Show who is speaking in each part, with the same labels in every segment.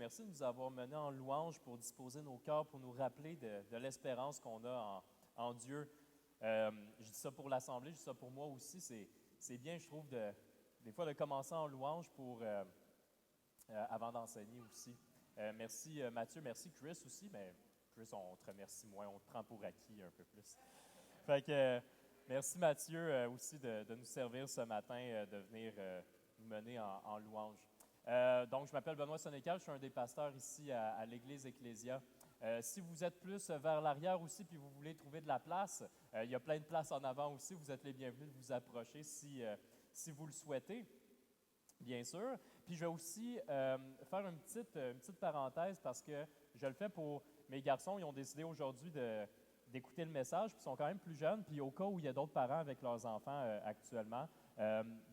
Speaker 1: merci de nous avoir menés en louange pour disposer nos cœurs, pour nous rappeler de l'espérance qu'on a en Dieu. Je dis ça pour l'Assemblée, je dis ça pour moi aussi. C'est bien, je trouve, des fois de commencer en louange avant d'enseigner aussi. Merci Mathieu, merci Chris aussi, mais Chris, on te remercie moins, on te prend pour acquis un peu plus. Fait que merci Mathieu aussi de nous servir ce matin, de venir nous mener en louange. Donc, je m'appelle Benoît Sénécal, je suis un des pasteurs ici à l'Église Ecclésia. Si vous êtes plus vers l'arrière aussi, puis vous voulez trouver de la place, il y a plein de places en avant aussi. Vous êtes les bienvenus de vous approcher si vous le souhaitez, bien sûr. Puis, je vais aussi faire une petite parenthèse parce que je le fais pour mes garçons. Ils ont décidé aujourd'hui d'écouter le message, puis ils sont quand même plus jeunes. Puis, au cas où il y a d'autres parents avec leurs enfants actuellement,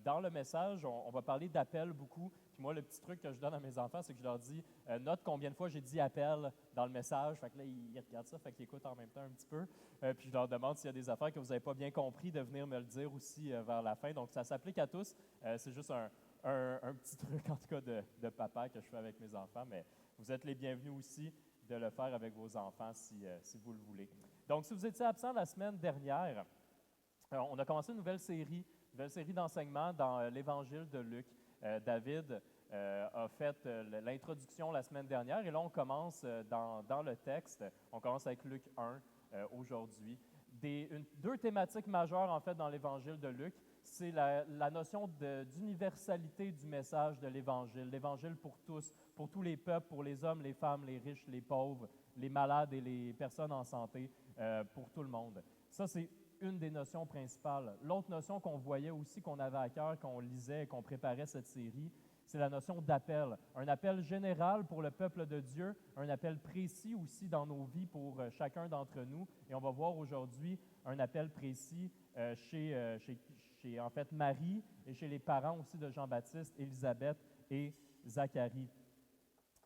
Speaker 1: dans le message, on va parler d'appel beaucoup. Puis moi, le petit truc que je donne à mes enfants, c'est que je leur dis note combien de fois j'ai dit appel dans le message. Fait que là, ils regardent ça, fait qu'ils écoutent en même temps un petit peu. Puis je leur demande s'il y a des affaires que vous n'avez pas bien compris, de venir me le dire aussi vers la fin. Donc, ça s'applique à tous. C'est juste un petit truc, en tout cas, de papa que je fais avec mes enfants. Mais vous êtes les bienvenus aussi de le faire avec vos enfants si vous le voulez. Donc, si vous étiez absent la semaine dernière, on a commencé une nouvelle série d'enseignements dans l'Évangile de Luc. David a fait l'introduction la semaine dernière et là, on commence dans le texte. On commence avec Luc 1 aujourd'hui. Deux thématiques majeures, en fait, dans l'Évangile de Luc, c'est la notion d'universalité du message de l'Évangile. L'Évangile pour tous les peuples, pour les hommes, les femmes, les riches, les pauvres, les malades et les personnes en santé, pour tout le monde. Ça, c'est une des notions principales. L'autre notion qu'on voyait aussi, qu'on avait à cœur, qu'on lisait et qu'on préparait cette série, c'est la notion d'appel. Un appel général pour le peuple de Dieu, un appel précis aussi dans nos vies pour chacun d'entre nous. Et on va voir aujourd'hui un appel précis chez en fait, Marie et chez les parents aussi de Jean-Baptiste, Élisabeth et Zacharie.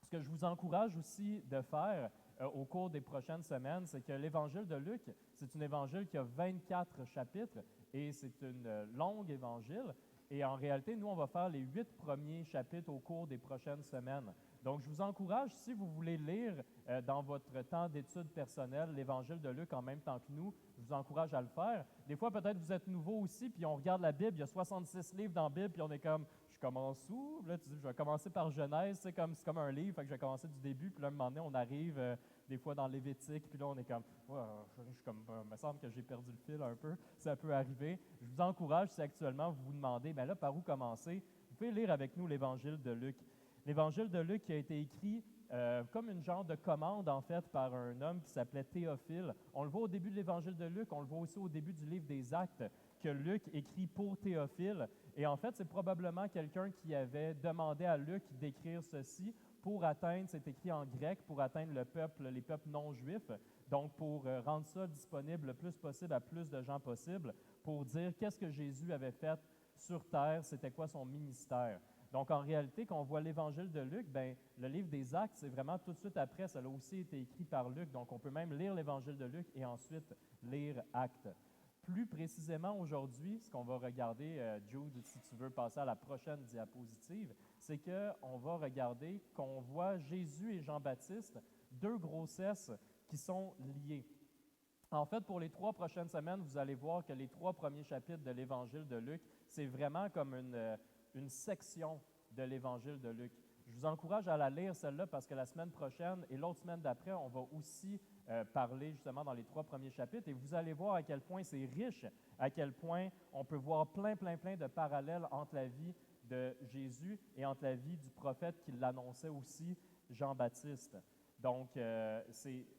Speaker 1: Ce que je vous encourage aussi de faire au cours des prochaines semaines, c'est que l'Évangile de Luc, c'est un évangile qui a 24 chapitres et c'est un long évangile. Et en réalité, nous, on va faire les 8 premiers chapitres au cours des prochaines semaines. Donc, je vous encourage, si vous voulez lire dans votre temps d'études personnelles l'Évangile de Luc en même temps que nous, je vous encourage à le faire. Des fois, peut-être vous êtes nouveau aussi, puis on regarde la Bible, il y a 66 livres dans la Bible, puis on est comme, je commence où? Là, tu dis, je vais commencer par Genèse, c'est comme un livre, fait que je vais commencer du début, puis là, à un moment donné, on arrive des fois dans Lévitique, puis là, on est comme, ouais, je suis comme, il me semble que j'ai perdu le fil un peu, ça peut arriver. Je vous encourage, si actuellement vous vous demandez, bien là, par où commencer? Vous pouvez lire avec nous l'Évangile de Luc. L'Évangile de Luc qui a été écrit comme une genre de commande, en fait, par un homme qui s'appelait Théophile. On le voit au début de l'Évangile de Luc, on le voit aussi au début du livre des Actes, que Luc écrit pour Théophile. Et en fait, c'est probablement quelqu'un qui avait demandé à Luc d'écrire ceci pour atteindre, c'est écrit en grec, pour atteindre les peuples non-juifs, donc pour rendre ça disponible le plus possible à plus de gens possible, pour dire qu'est-ce que Jésus avait fait sur terre, c'était quoi son ministère. Donc, en réalité, quand on voit l'Évangile de Luc, bien, le livre des Actes, c'est vraiment tout de suite après, ça a aussi été écrit par Luc. Donc, on peut même lire l'Évangile de Luc et ensuite lire Actes. Plus précisément aujourd'hui, ce qu'on va regarder, Jude, si tu veux passer à la prochaine diapositive, c'est qu'on va regarder qu'on voit Jésus et Jean-Baptiste, deux grossesses qui sont liées. En fait, pour les 3 prochaines semaines, vous allez voir que les 3 premiers chapitres de l'Évangile de Luc, c'est vraiment comme une section de l'Évangile de Luc. Je vous encourage à la lire, celle-là, parce que la semaine prochaine et l'autre semaine d'après, on va aussi parler justement dans les 3 premiers chapitres et vous allez voir à quel point c'est riche, à quel point on peut voir plein de parallèles entre la vie de Jésus et entre la vie du prophète qui l'annonçait aussi, Jean-Baptiste. Donc,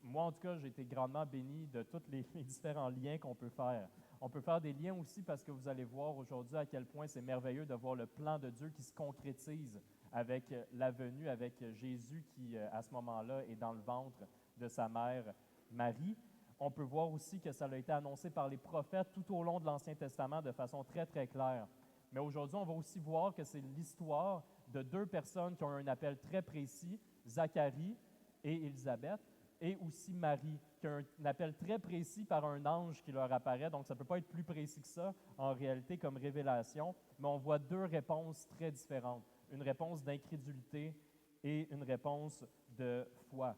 Speaker 1: moi, en tout cas, j'ai été grandement béni de tous les différents liens qu'on peut faire. On peut faire des liens aussi parce que vous allez voir aujourd'hui à quel point c'est merveilleux de voir le plan de Dieu qui se concrétise avec la venue, avec Jésus qui, à ce moment-là, est dans le ventre de sa mère Marie. On peut voir aussi que ça a été annoncé par les prophètes tout au long de l'Ancien Testament de façon très claire. Mais aujourd'hui, on va aussi voir que c'est l'histoire de 2 personnes qui ont un appel très précis, Zacharie et Élisabeth, et aussi Marie, qui a un appel très précis par un ange qui leur apparaît. Donc, ça ne peut pas être plus précis que ça, en réalité, comme révélation, mais on voit 2 réponses très différentes. Une réponse d'incrédulité et une réponse de foi.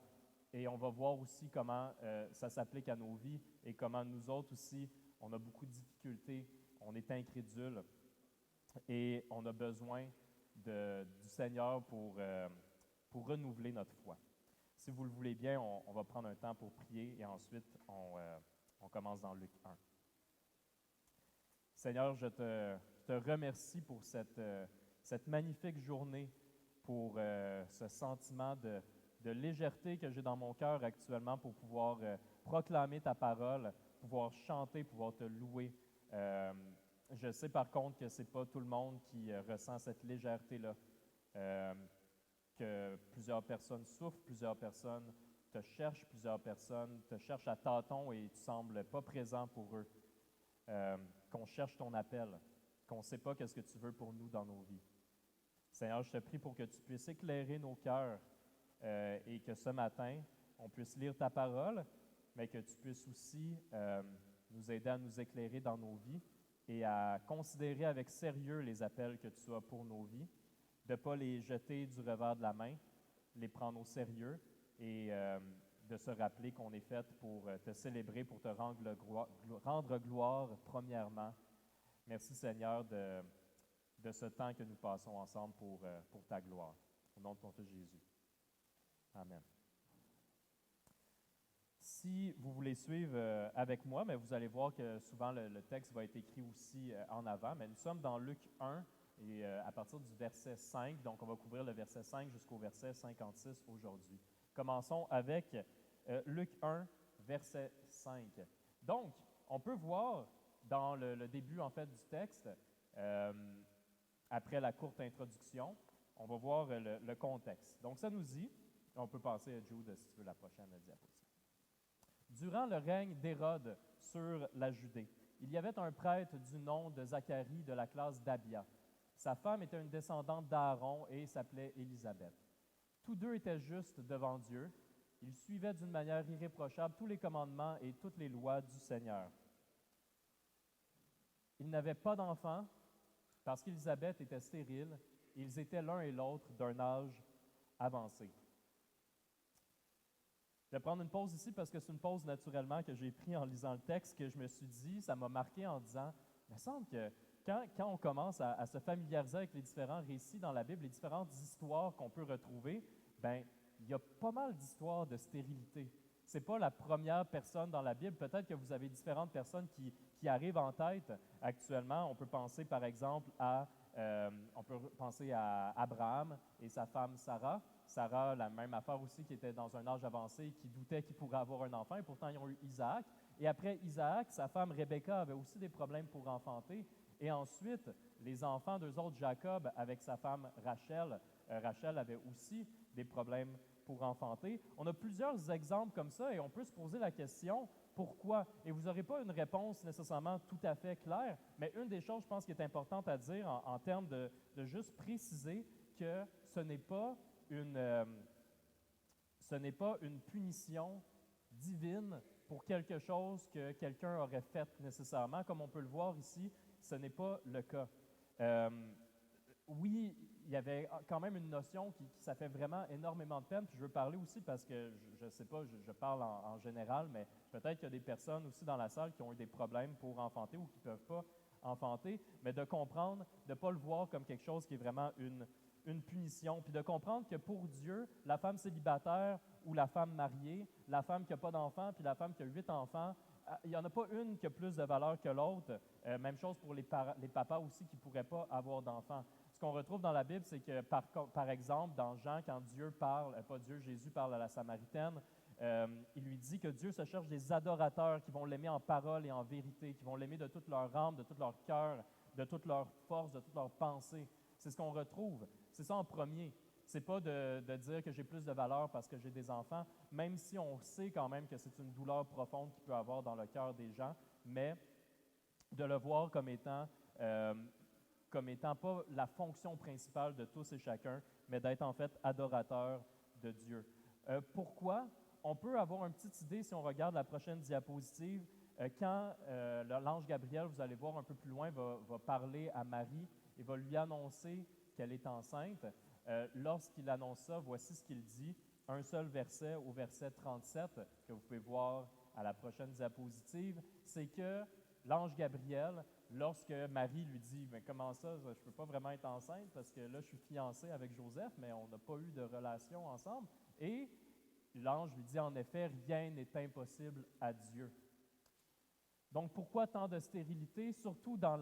Speaker 1: Et on va voir aussi comment ça s'applique à nos vies et comment nous autres aussi, on a beaucoup de difficultés, on est incrédules et on a besoin du Seigneur pour renouveler notre foi. Si vous le voulez bien, on va prendre un temps pour prier et ensuite on commence dans Luc 1. Seigneur, je te remercie pour cette magnifique journée, pour ce sentiment de légèreté que j'ai dans mon cœur actuellement pour pouvoir proclamer ta parole, pouvoir chanter, pouvoir te louer. Je sais par contre que ce n'est pas tout le monde qui ressent cette légèreté-là, que plusieurs personnes souffrent, plusieurs personnes te cherchent, plusieurs personnes te cherchent à tâtons et tu ne sembles pas présent pour eux. Qu'on cherche ton appel, qu'on ne sait pas qu'est-ce que tu veux pour nous dans nos vies. Seigneur, je te prie pour que tu puisses éclairer nos cœurs et que ce matin, on puisse lire ta parole, mais que tu puisses aussi nous aider à nous éclairer dans nos vies et à considérer avec sérieux les appels que tu as pour nos vies, de ne pas les jeter du revers de la main, les prendre au sérieux et de se rappeler qu'on est fait pour te célébrer, pour te rendre gloire premièrement. Merci Seigneur de ce temps que nous passons ensemble pour ta gloire. Au nom de ton Fils Jésus. Amen. Si vous voulez suivre avec moi, mais vous allez voir que souvent le texte va être écrit aussi en avant, mais nous sommes dans Luc 1 et à partir du verset 5, donc on va couvrir le verset 5 jusqu'au verset 56 aujourd'hui. Commençons avec Luc 1, verset 5. Donc, on peut voir dans le début en fait du texte, après la courte introduction, on va voir le contexte. Donc, ça nous dit, on peut passer à Jude si tu veux la prochaine diapositive. Durant le règne d'Hérode sur la Judée, il y avait un prêtre du nom de Zacharie de la classe d'Abia. Sa femme était une descendante d'Aaron et s'appelait Élisabeth. Tous deux étaient justes devant Dieu. Ils suivaient d'une manière irréprochable tous les commandements et toutes les lois du Seigneur. Ils n'avaient pas d'enfants parce qu'Élisabeth était stérile et ils étaient l'un et l'autre d'un âge avancé. Je vais prendre une pause ici parce que c'est une pause naturellement que j'ai prise en lisant le texte, que je me suis dit, ça m'a marqué en disant, il me semble que quand on commence à se familiariser avec les différents récits dans la Bible, les différentes histoires qu'on peut retrouver, ben il y a pas mal d'histoires de stérilité. Ce n'est pas la première personne dans la Bible. Peut-être que vous avez différentes personnes qui arrivent en tête actuellement. On peut penser par exemple à Abraham et sa femme Sarah. Sarah, la même affaire aussi, qui était dans un âge avancé et qui doutait qu'il pourrait avoir un enfant. Et pourtant, ils ont eu Isaac. Et après Isaac, sa femme Rebecca avait aussi des problèmes pour enfanter. Et ensuite, les enfants d'eux autres, Jacob, avec sa femme Rachel, Rachel avait aussi des problèmes pour enfanter. On a plusieurs exemples comme ça et on peut se poser la question, pourquoi? Et vous n'aurez pas une réponse nécessairement tout à fait claire, mais une des choses, je pense, qui est importante à dire en termes de juste préciser que ce n'est pas une punition divine pour quelque chose que quelqu'un aurait fait nécessairement. Comme on peut le voir ici, ce n'est pas le cas. Oui, il y avait quand même une notion qui ça fait vraiment énormément de peine. Puis je veux parler aussi parce que, je ne sais pas, je parle en général, mais peut-être qu'il y a des personnes aussi dans la salle qui ont eu des problèmes pour enfanter ou qui ne peuvent pas enfanter, mais de comprendre, de ne pas le voir comme quelque chose qui est vraiment une punition, puis de comprendre que pour Dieu, la femme célibataire ou la femme mariée, la femme qui n'a pas d'enfants, puis la femme qui a 8 enfants, il n'y en a pas une qui a plus de valeur que l'autre. Même chose pour les papas aussi qui ne pourraient pas avoir d'enfants. Ce qu'on retrouve dans la Bible, c'est que, par exemple, dans Jean, quand Dieu parle, pas Dieu, Jésus parle à la Samaritaine, il lui dit que Dieu se cherche des adorateurs qui vont l'aimer en parole et en vérité, qui vont l'aimer de toute leur âme, de tout leur cœur, de toute leur force, de toute leur pensée. C'est ce qu'on retrouve. C'est ça en premier. Ce n'est pas de dire que j'ai plus de valeur parce que j'ai des enfants, même si on sait quand même que c'est une douleur profonde qu'il peut avoir dans le cœur des gens, mais de le voir comme étant pas la fonction principale de tous et chacun, mais d'être en fait adorateur de Dieu. Pourquoi? On peut avoir une petite idée si on regarde la prochaine diapositive. Quand l'ange Gabriel, vous allez voir un peu plus loin, va parler à Marie et va lui annoncer qu'elle est enceinte, Lorsqu'il annonce ça, voici ce qu'il dit. Un seul verset au verset 37, que vous pouvez voir à la prochaine diapositive, c'est que l'ange Gabriel, lorsque Marie lui dit « Mais comment ça, je ne peux pas vraiment être enceinte parce que là, je suis fiancée avec Joseph, mais on n'a pas eu de relation ensemble. » Et l'ange lui dit en effet, rien n'est impossible à Dieu. Donc pourquoi tant de stérilité? Surtout dans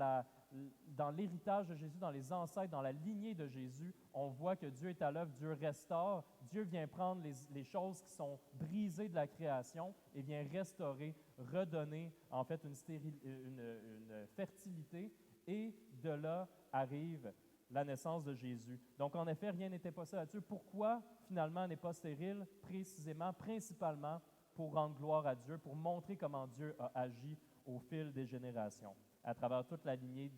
Speaker 1: l'héritage de Jésus, dans les ancêtres, dans la lignée de Jésus, on voit que Dieu est à l'œuvre, Dieu restaure, Dieu vient prendre les choses qui sont brisées de la création et vient restaurer, redonner en fait une fertilité, et de là arrive la naissance de Jésus. Donc en effet, rien n'était possible à Dieu. Pourquoi finalement n'est pas stérile? Précisément, principalement pour rendre gloire à Dieu, pour montrer comment Dieu a agi au fil des générations, à travers toute la lignée,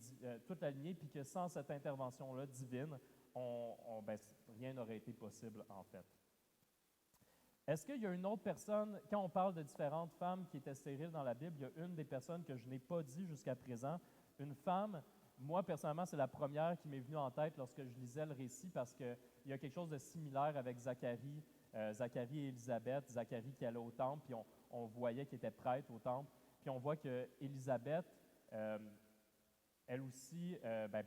Speaker 1: puis que sans cette intervention-là divine, rien n'aurait été possible en fait. Est-ce qu'il y a une autre personne, quand on parle de différentes femmes qui étaient stériles dans la Bible, il y a une des personnes que je n'ai pas dit jusqu'à présent, une femme, moi personnellement c'est la première qui m'est venue en tête lorsque je lisais le récit, parce qu'il y a quelque chose de similaire avec Zacharie, Zacharie et Élisabeth, Zacharie qui allait au temple, puis on voyait qu'il était prêtre au temple, puis on voit qu'Élisabeth, elle aussi,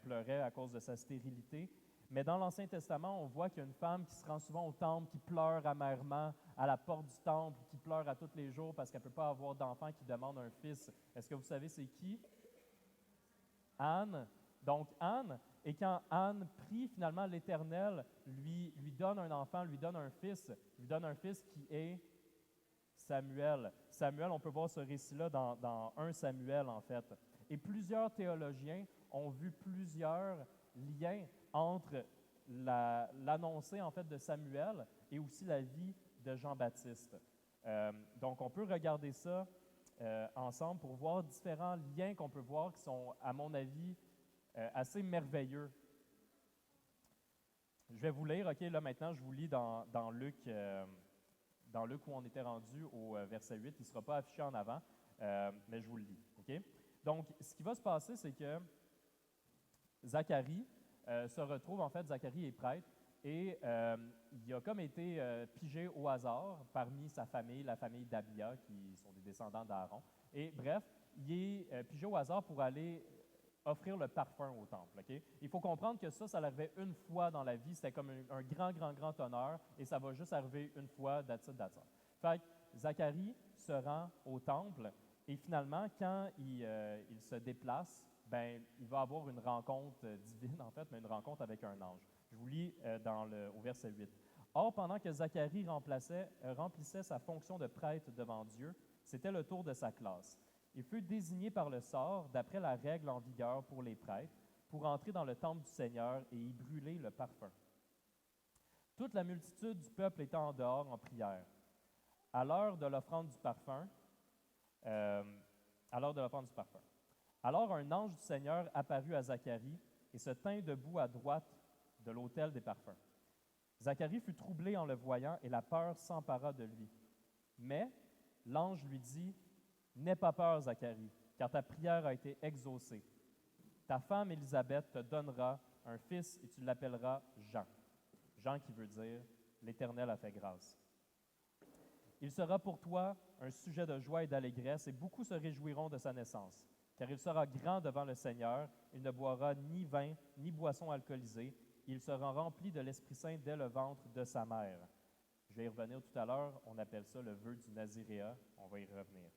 Speaker 1: pleurait à cause de sa stérilité. Mais dans l'Ancien Testament, on voit qu'il y a une femme qui se rend souvent au temple, qui pleure amèrement à la porte du temple, qui pleure à tous les jours parce qu'elle ne peut pas avoir d'enfant, qui demande un fils. Est-ce que vous savez c'est qui? Anne. Donc Anne, et quand Anne prie, finalement l'Éternel lui donne un enfant, lui donne un fils qui est Samuel. Samuel, on peut voir ce récit-là dans 1 Samuel, en fait. Et plusieurs théologiens ont vu plusieurs liens entre l'annoncé, en fait, de Samuel et aussi la vie de Jean-Baptiste. Donc, on peut regarder ça ensemble pour voir différents liens qu'on peut voir qui sont, à mon avis, assez merveilleux. Je vais vous lire, OK, là maintenant, je vous lis dans Luc... dans Luc où on était rendu au verset 8, il ne sera pas affiché en avant, mais je vous le lis. Okay? Donc, ce qui va se passer, c'est que Zacharie se retrouve, en fait, Zacharie est prêtre, et il a comme été pigé au hasard parmi sa famille, la famille d'Abia, qui sont des descendants d'Aaron. Et bref, il est pigé au hasard pour aller offrir le parfum au temple. Okay? Il faut comprendre que ça l'arrivait une fois dans la vie. C'était comme un grand honneur, et ça va juste arriver une fois, that's it. Fait que Zacharie se rend au temple, et finalement, quand il se déplace, il va avoir une rencontre divine, en fait, mais une rencontre avec un ange. Je vous lis au verset 8. « Or, pendant que Zacharie remplissait sa fonction de prêtre devant Dieu, c'était le tour de sa classe. Il fut désigné par le sort, d'après la règle en vigueur pour les prêtres, pour entrer dans le temple du Seigneur et y brûler le parfum. Toute la multitude du peuple était en dehors en prière. À l'heure de l'offrande du parfum, alors un ange du Seigneur apparut à Zacharie et se tint debout à droite de l'autel des parfums. Zacharie fut troublé en le voyant, et la peur s'empara de lui. Mais l'ange lui dit, « N'aie pas peur, Zacharie, car ta prière a été exaucée. Ta femme Élisabeth te donnera un fils et tu l'appelleras Jean. » Jean qui veut dire « L'Éternel a fait grâce. » Il sera pour toi un sujet de joie et d'allégresse, et beaucoup se réjouiront de sa naissance. Car il sera grand devant le Seigneur, il ne boira ni vin, ni boisson alcoolisée, il sera rempli de l'Esprit Saint dès le ventre de sa mère. Je vais y revenir tout à l'heure, on appelle ça le vœu du Naziréa, on va y revenir.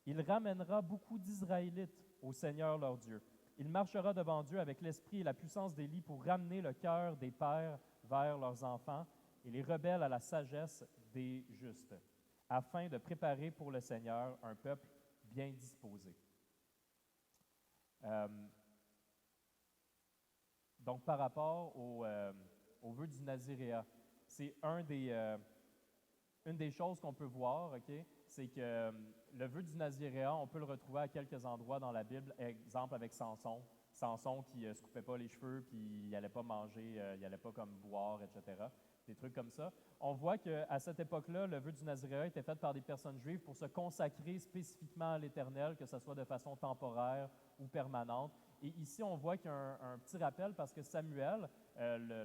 Speaker 1: Il ramènera beaucoup d'Israélites au Seigneur leur Dieu. Il marchera devant Dieu avec l'esprit et la puissance d'Élie pour ramener le cœur des pères vers leurs enfants et les rebelles à la sagesse des justes, afin de préparer pour le Seigneur un peuple bien disposé. Donc, par rapport au vœu du Naziréa, c'est une des choses qu'on peut voir, okay? C'est que le vœu du Naziréa, on peut le retrouver à quelques endroits dans la Bible, exemple avec Samson. Samson qui ne se coupait pas les cheveux, puis il n'allait pas manger, il n'allait pas comme boire, etc. Des trucs comme ça. On voit qu'à cette époque-là, le vœu du Naziréa était fait par des personnes juives pour se consacrer spécifiquement à l'Éternel, que ce soit de façon temporaire ou permanente. Et ici, on voit qu'il y a un petit rappel parce que Samuel,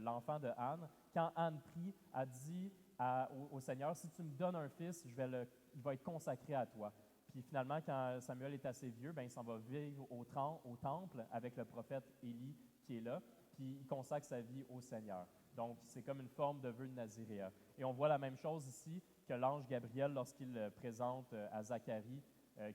Speaker 1: l'enfant de Anne, quand Anne prie, a dit au Seigneur, si tu me donnes un fils, il va être consacré à toi. Puis finalement, quand Samuel est assez vieux, ben, il s'en va vivre au temple avec le prophète Élie qui est là, puis il consacre sa vie au Seigneur. Donc, c'est comme une forme de vœu de Naziréa. Et on voit la même chose ici que l'ange Gabriel, lorsqu'il présente à Zacharie,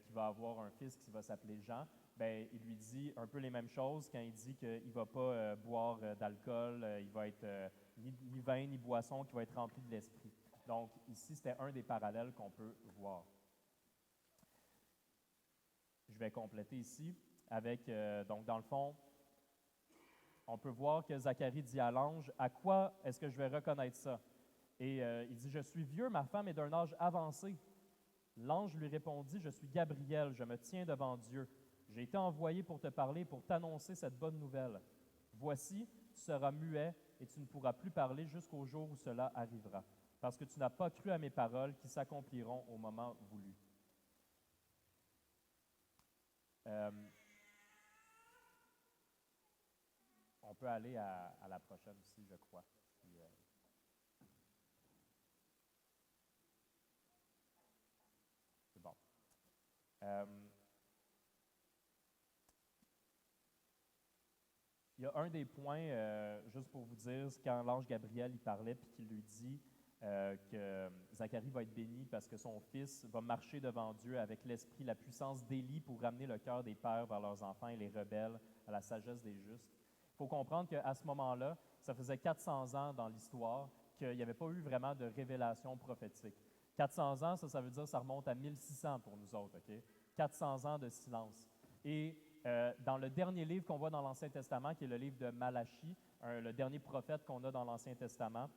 Speaker 1: qui va avoir un fils qui va s'appeler Jean, ben, il lui dit un peu les mêmes choses quand il dit qu'il ne va pas boire d'alcool, il va être ni vin ni boisson, qui va être rempli de l'esprit. Donc, ici, c'était un des parallèles qu'on peut voir. Je vais compléter ici avec, donc dans le fond, on peut voir que Zacharie dit à l'ange, « À quoi est-ce que je vais reconnaître ça? » Et il dit, « Je suis vieux, ma femme est d'un âge avancé. » L'ange lui répondit, « Je suis Gabriel, je me tiens devant Dieu. J'ai été envoyé pour te parler, pour t'annoncer cette bonne nouvelle. Voici, tu seras muet et tu ne pourras plus parler jusqu'au jour où cela arrivera, parce que tu n'as pas cru à mes paroles qui s'accompliront au moment voulu. » On peut aller à la prochaine aussi, je crois. Puis, c'est bon. Il y a un des points, juste pour vous dire, quand l'ange Gabriel il parlait, puis qu'il lui dit que Zacharie va être béni parce que son fils va marcher devant Dieu avec l'esprit, la puissance d'Élie pour ramener le cœur des pères vers leurs enfants et les rebelles à la sagesse des justes. Il faut comprendre qu'à ce moment-là, ça faisait 400 ans dans l'histoire qu'il n'y avait pas eu vraiment de révélation prophétique. 400 ans, ça veut dire que ça remonte à 1600 pour nous autres, OK? 400 ans de silence. Et dans le dernier livre qu'on voit dans l'Ancien Testament, qui est le livre de Malachie, le dernier prophète qu'on a dans l'Ancien Testament,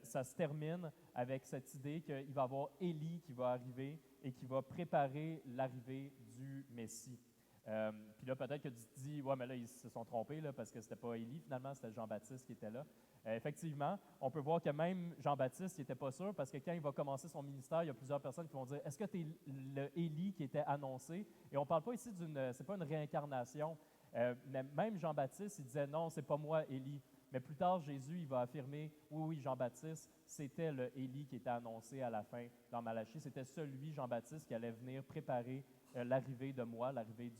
Speaker 1: ça se termine avec cette idée qu'il va y avoir Élie qui va arriver et qui va préparer l'arrivée du Messie. Puis là, peut-être que tu te dis, ouais, mais là, ils se sont trompés là, parce que c'était pas Élie, finalement, c'était Jean-Baptiste qui était là. Effectivement, on peut voir que même Jean-Baptiste n'était pas sûr parce que quand il va commencer son ministère, il y a plusieurs personnes qui vont dire, est-ce que tu es le Élie qui était annoncé? Et on ne parle pas ici c'est pas une réincarnation. Mais même Jean-Baptiste, il disait, non, c'est pas moi, Élie. Mais plus tard, Jésus, il va affirmer, oui, Jean-Baptiste, c'était le Élie qui était annoncé à la fin dans Malachie. C'était celui, Jean-Baptiste, qui allait venir préparer l'arrivée de moi, l'arrivée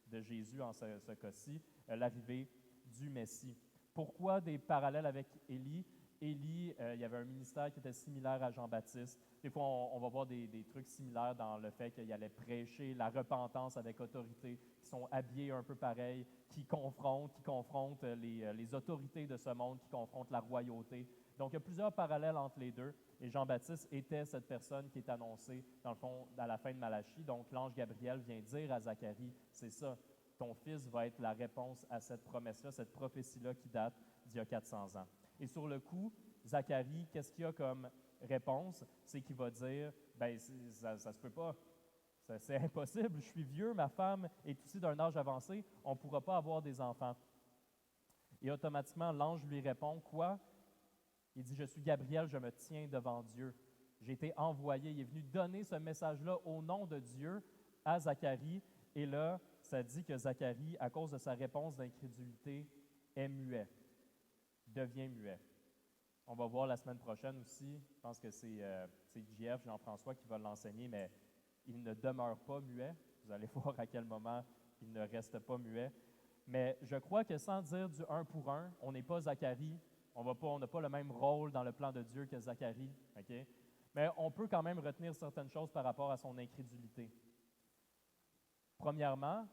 Speaker 1: de Jésus en ce cas-ci, l'arrivée du Messie. Pourquoi des parallèles avec Élie? Élie, il y avait un ministère qui était similaire à Jean-Baptiste. Des fois, on va voir des trucs similaires dans le fait qu'il allait prêcher la repentance avec autorité, qui sont habillés un peu pareil, qui confrontent les autorités de ce monde, qui confrontent la royauté. Donc, il y a plusieurs parallèles entre les deux. Et Jean-Baptiste était cette personne qui est annoncée, dans le fond, à la fin de Malachie. Donc, l'ange Gabriel vient dire à Zacharie, c'est ça, ton fils va être la réponse à cette promesse-là, cette prophétie-là qui date d'il y a 400 ans. Et sur le coup, Zacharie, qu'est-ce qu'il a comme réponse? C'est qu'il va dire, ben ça se peut pas, c'est impossible, je suis vieux, ma femme est aussi d'un âge avancé, on ne pourra pas avoir des enfants. Et automatiquement, l'ange lui répond, quoi? Il dit, je suis Gabriel, je me tiens devant Dieu. J'ai été envoyé, il est venu donner ce message-là au nom de Dieu à Zacharie. Et là, ça dit que Zacharie, à cause de sa réponse d'incrédulité, est muet, devient muet. On va voir la semaine prochaine aussi, je pense que c'est JF, Jean-François, qui va l'enseigner, mais il ne demeure pas muet. Vous allez voir à quel moment il ne reste pas muet. Mais je crois que sans dire du un pour un, on n'est pas Zacharie, on n'a pas le même rôle dans le plan de Dieu que Zacharie, okay? Mais on peut quand même retenir certaines choses par rapport à son incrédulité. Premièrement,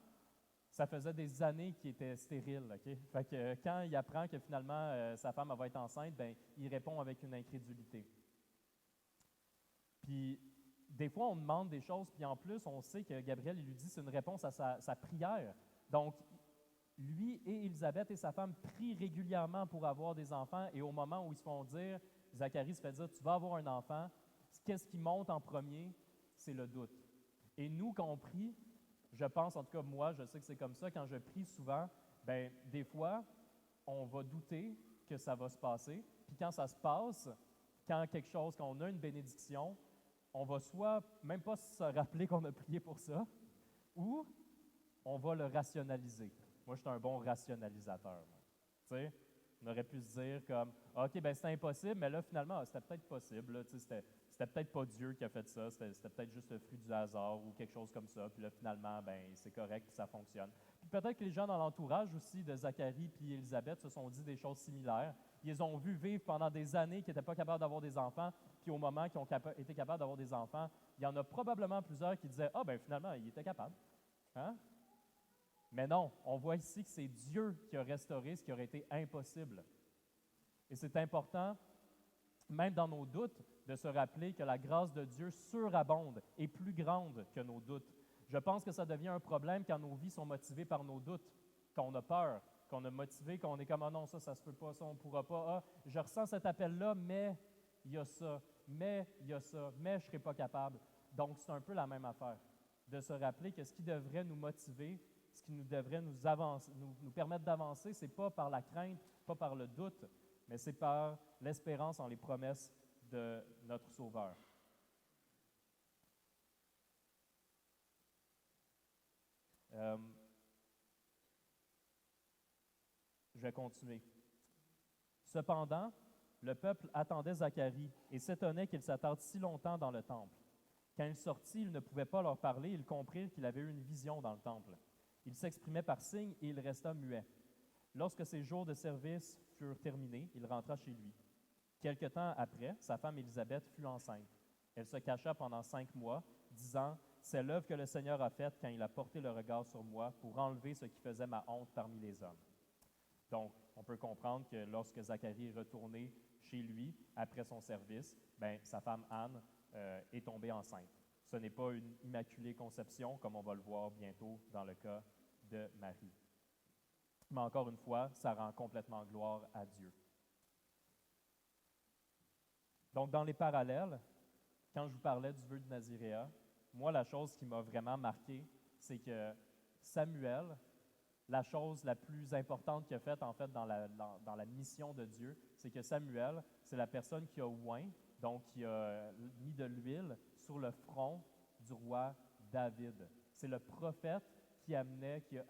Speaker 1: ça faisait des années qu'il était stérile. Okay? Fait que quand il apprend que finalement sa femme va être enceinte, ben, il répond avec une incrédulité. Puis, des fois, on demande des choses, puis en plus, on sait que Gabriel, il lui dit c'est une réponse à sa prière. Donc, lui et Élisabeth et sa femme prient régulièrement pour avoir des enfants, et au moment où ils se font dire, Zacharie se fait dire, tu vas avoir un enfant, qu'est-ce qui monte en premier? C'est le doute. Et nous, quand on prie, je pense, en tout cas moi, je sais que c'est comme ça, quand je prie souvent, ben des fois, on va douter que ça va se passer. Puis quand ça se passe, quand on a une bénédiction, on va soit même pas se rappeler qu'on a prié pour ça, ou on va le rationaliser. Moi, je suis un bon rationalisateur. Tu sais, on aurait pu se dire comme, ah, OK, ben c'est impossible, mais là, finalement, c'était peut-être possible. Là, tu sais, c'était peut-être pas Dieu qui a fait ça, c'était peut-être juste le fruit du hasard ou quelque chose comme ça. Puis là, finalement, ben c'est correct, puis ça fonctionne. Puis peut-être que les gens dans l'entourage aussi de Zacharie puis Élisabeth se sont dit des choses similaires. Ils ont vu vivre pendant des années qu'ils n'étaient pas capables d'avoir des enfants, puis au moment qu'ils ont été capables d'avoir des enfants, il y en a probablement plusieurs qui disaient, ah, ben finalement, il était capable. Hein? Mais non, on voit ici que c'est Dieu qui a restauré ce qui aurait été impossible. Et c'est important, même dans nos doutes, de se rappeler que la grâce de Dieu surabonde et plus grande que nos doutes. Je pense que ça devient un problème quand nos vies sont motivées par nos doutes, quand on a peur, qu'on est motivé, qu'on est comme « Ah non, ça se peut pas, ça, on ne pourra pas. Ah, je ressens cet appel-là, mais il y a ça, mais il y a ça, mais je ne serai pas capable. » Donc, c'est un peu la même affaire, de se rappeler que ce qui devrait nous motiver, ce qui devrait nous permettre d'avancer, ce n'est pas par la crainte, pas par le doute, mais c'est par l'espérance en les promesses de notre Sauveur. Je vais continuer. Cependant, le peuple attendait Zacharie et s'étonnait qu'il s'attarde si longtemps dans le temple. Quand il sortit, il ne pouvait pas leur parler, ils comprirent qu'il avait eu une vision dans le temple. Il s'exprimait par signes et il resta muet. Lorsque ses jours de service furent terminés, il rentra chez lui. Quelque temps après, sa femme Élisabeth fut enceinte. Elle se cacha pendant 5 mois, disant, « C'est l'œuvre que le Seigneur a faite quand il a porté le regard sur moi pour enlever ce qui faisait ma honte parmi les hommes. » Donc, on peut comprendre que lorsque Zacharie est retourné chez lui après son service, ben, sa femme Anne est tombée enceinte. Ce n'est pas une immaculée conception, comme on va le voir bientôt dans le cas de Marie. Mais encore une fois, ça rend complètement gloire à Dieu. Donc, dans les parallèles, quand je vous parlais du vœu de Naziréa, moi, la chose qui m'a vraiment marqué, c'est que Samuel, la chose la plus importante qu'il a faite, en fait, dans la mission de Dieu, c'est que Samuel, c'est la personne qui a oint, donc qui a mis de l'huile sur le front du roi David. C'est le prophète qui a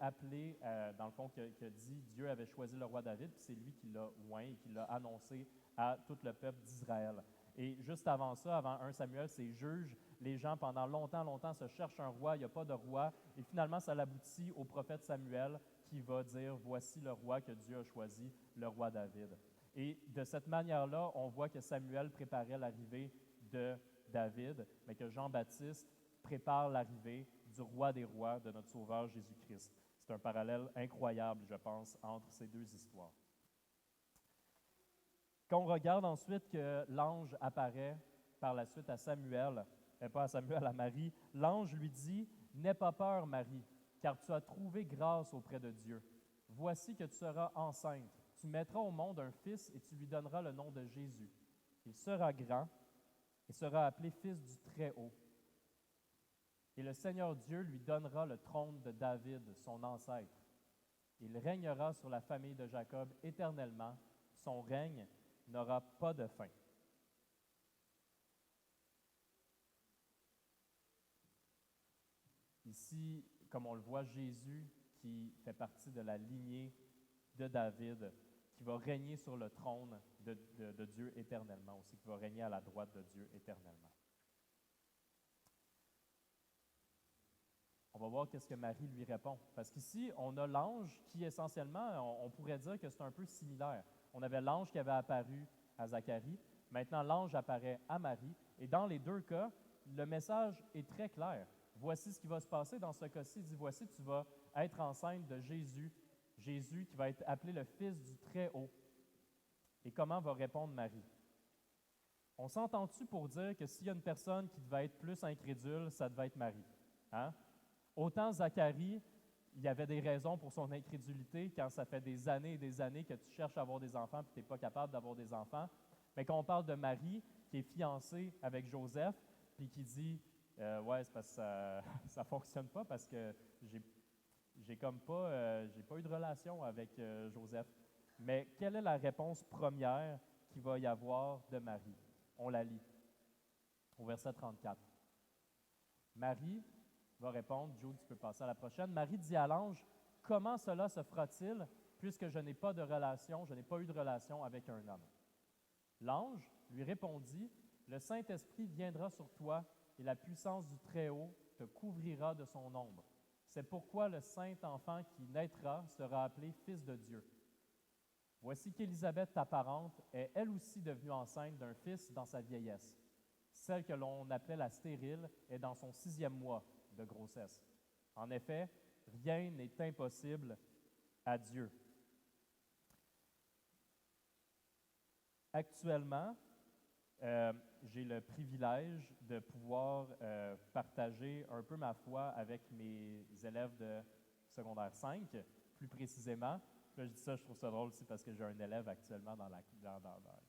Speaker 1: appelé, dans le fond, qui a dit Dieu avait choisi le roi David, puis c'est lui qui l'a oint et qui l'a annoncé à tout le peuple d'Israël. Et juste avant ça, avant 1 Samuel, c'est juge. Les gens, pendant longtemps, se cherchent un roi, il n'y a pas de roi. Et finalement, ça aboutit au prophète Samuel qui va dire, voici le roi que Dieu a choisi, le roi David. Et de cette manière-là, on voit que Samuel préparait l'arrivée de David, mais que Jean-Baptiste prépare l'arrivée du roi des rois, de notre Sauveur Jésus-Christ. C'est un parallèle incroyable, je pense, entre ces deux histoires. Quand on regarde ensuite que l'ange apparaît par la suite à Samuel, pas à Samuel, à Marie, l'ange lui dit, « N'aie pas peur, Marie, car tu as trouvé grâce auprès de Dieu. Voici que tu seras enceinte. Tu mettras au monde un fils et tu lui donneras le nom de Jésus. Il sera grand et sera appelé fils du Très-Haut. Et le Seigneur Dieu lui donnera le trône de David, son ancêtre. Il régnera sur la famille de Jacob éternellement. Son règne n'aura pas de fin. » Ici, comme on le voit, Jésus qui fait partie de la lignée de David, qui va régner sur le trône de Dieu éternellement aussi, qui va régner à la droite de Dieu éternellement. On va voir qu'est-ce que Marie lui répond. Parce qu'ici, on a l'ange qui, essentiellement, on pourrait dire que c'est un peu similaire. On avait l'ange qui avait apparu à Zacharie. Maintenant, l'ange apparaît à Marie. Et dans les deux cas, le message est très clair. Voici ce qui va se passer dans ce cas-ci. Il dit, voici, tu vas être enceinte de Jésus. Jésus qui va être appelé le Fils du Très-Haut. Et comment va répondre Marie? On s'entend-tu pour dire que s'il y a une personne qui devait être plus incrédule, ça devait être Marie? Hein? Autant Zacharie, il y avait des raisons pour son incrédulité quand ça fait des années et des années que tu cherches à avoir des enfants et tu n'es pas capable d'avoir des enfants. Mais quand on parle de Marie, qui est fiancée avec Joseph, puis qui dit ouais, c'est parce que ça ne fonctionne pas parce que j'ai pas eu de relation avec Joseph. Mais quelle est la réponse première qu'il va y avoir de Marie? On la lit au verset 34. Marie va répondre, Joe, tu peux passer à la prochaine. Marie dit à l'ange, « comment cela se fera-t-il puisque je n'ai pas eu de relation avec un homme? L'ange lui répondit, le Saint-Esprit viendra sur toi et la puissance du Très-Haut te couvrira de son ombre. C'est pourquoi le saint enfant qui naîtra sera appelé Fils de Dieu. Voici qu'Élisabeth, ta parente, est elle aussi devenue enceinte d'un fils dans sa vieillesse. Celle que l'on appelait la stérile est dans son 6e mois de grossesse. En effet, rien n'est impossible à Dieu. Actuellement, j'ai le privilège de pouvoir partager un peu ma foi avec mes élèves de secondaire 5, plus précisément. Là, je dis ça, je trouve ça drôle aussi parce que j'ai un élève actuellement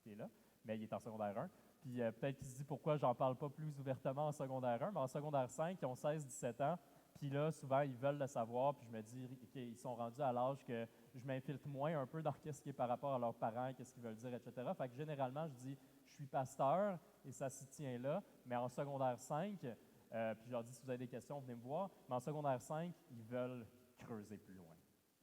Speaker 1: qui est là, mais il est en secondaire 1. Puis peut-être qu'il se dit pourquoi j'en parle pas plus ouvertement en secondaire 1, mais en secondaire 5, ils ont 16-17 ans. Puis là, souvent, ils veulent le savoir, puis je me dis qu'ils sont rendus à l'âge que je m'infiltre moins un peu dans ce qui est par rapport à leurs parents, qu'est-ce qu'ils veulent dire, etc. Fait que généralement, je dis, je suis pasteur, et ça s'y tient là, mais en secondaire 5, puis je leur dis, si vous avez des questions, venez me voir, mais en secondaire 5, ils veulent creuser plus loin,